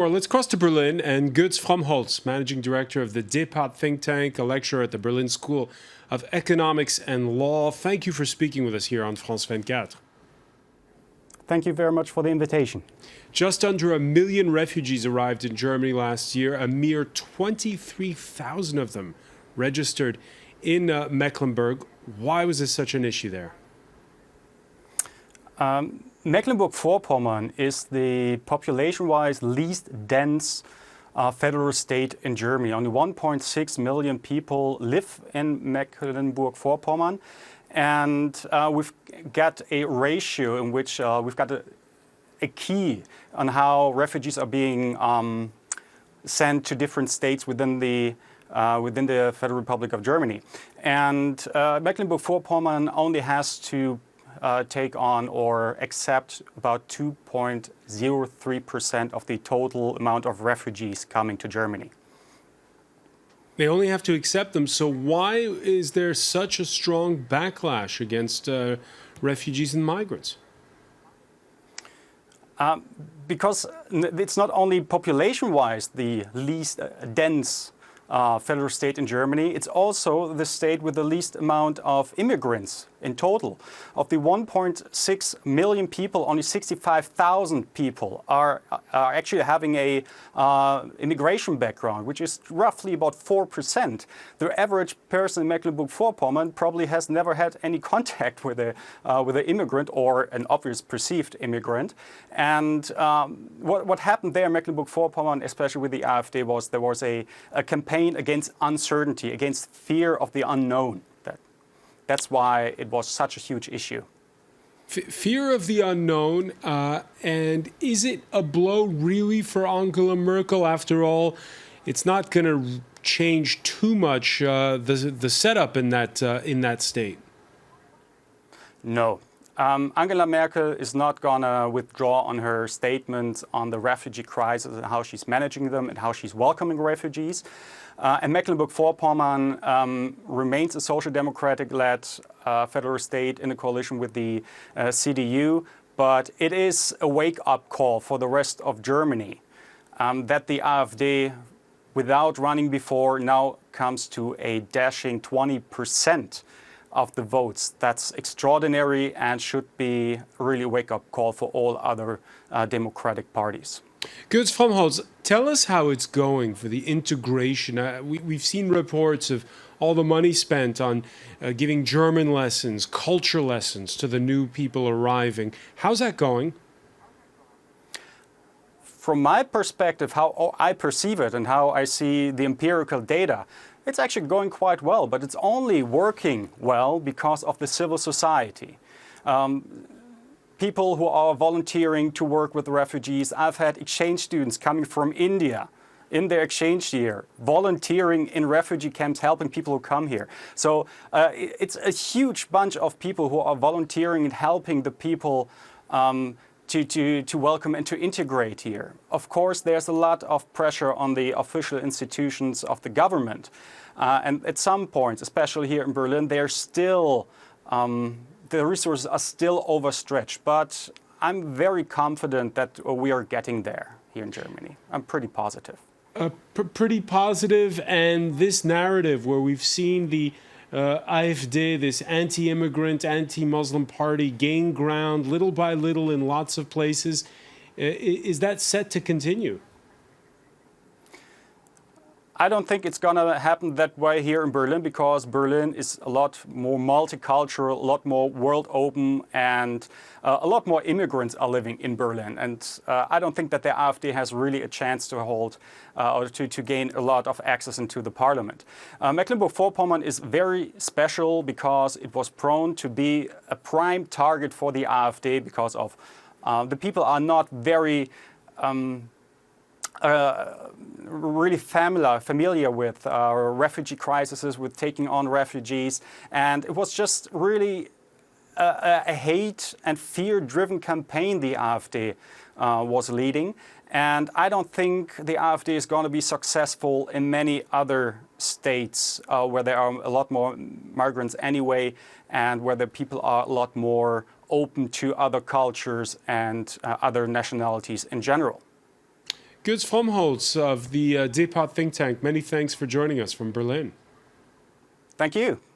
Well, let's cross to Berlin, and Götz FROMMHOLZ, managing director of the Depot Think Tank, a lecturer at the Berlin School of Economics and Law. Thank you for speaking with us here on France 24. Thank you very much for the invitation. Just under 1 million refugees arrived in Germany last year. A mere 23,000 of them registered in Mecklenburg. Why was this such an issue there? Mecklenburg-Vorpommern is the population-wise least dense federal state in Germany. Only 1.6 million people live in Mecklenburg-Vorpommern, and we've got a ratio in which we've got a key on how refugees are being sent to different states within the Federal Republic of Germany. And Mecklenburg-Vorpommern only has to take on or accept about 2.03% of the total amount of refugees coming to Germany. They only have to accept them. So why is there such a strong backlash against refugees and migrants? Because it's not only population-wise the least dense federal state in Germany, it's also the state with the least amount of immigrants in total. Of the 1.6 million people, only 65,000 people are actually having a immigration background, which is roughly about 4%. The average person in Mecklenburg-Vorpommern probably has never had any contact with an immigrant or an obvious perceived immigrant. And what happened there in Mecklenburg-Vorpommern, especially with the AfD, was there was a campaign against uncertainty, against fear of the unknown. That's why it was such a huge issue. Fear of the unknown, and is it a blow really for Angela Merkel? After all, it's not going to change too much the setup in that state. No. Angela Merkel is not going to withdraw on her statements on the refugee crisis and how she's managing them and how she's welcoming refugees. And Mecklenburg-Vorpommern remains a social democratic-led federal state in a coalition with the CDU, but it is a wake-up call for the rest of Germany that the AfD, without running before, now comes to a dashing 20% of the votes. That's extraordinary and should be really a wake-up call for all other democratic parties. Götz FROMMHOLZ, tell us how it's going for the integration. We've seen reports of all the money spent on giving German lessons, culture lessons to the new people arriving. How's that going? From my perspective, how I perceive it and how I see the empirical data, it's actually going quite well, but it's only working well because of the civil society. People who are volunteering to work with refugees. I've had exchange students coming from India in their exchange year, volunteering in refugee camps, helping people who come here. So it's a huge bunch of people who are volunteering and helping the people to welcome and to integrate here. Of course, there's a lot of pressure on the official institutions of the government. And at some points, especially here in Berlin, they're still the resources are still overstretched, but I'm very confident that we are getting there here in Germany. I'm pretty positive. Pretty positive, and this narrative where we've seen the AfD, this anti-immigrant, anti-Muslim party, gain ground little by little in lots of places, is that set to continue? I don't think it's going to happen that way here in Berlin, because Berlin is a lot more multicultural, a lot more world open, and a lot more immigrants are living in Berlin. And I don't think that the AfD has really a chance to hold or to gain a lot of access into the parliament. Mecklenburg-Vorpommern is very special because it was prone to be a prime target for the AfD because of the people are not very really familiar with refugee crises, with taking on refugees, and it was just really a hate and fear-driven campaign the AfD was leading. And I don't think the AfD is going to be successful in many other states where there are a lot more migrants anyway, and where the people are a lot more open to other cultures and other nationalities in general. Götz FROMMHOLZ of the Depot Think Tank, many thanks for joining us from Berlin. Thank you.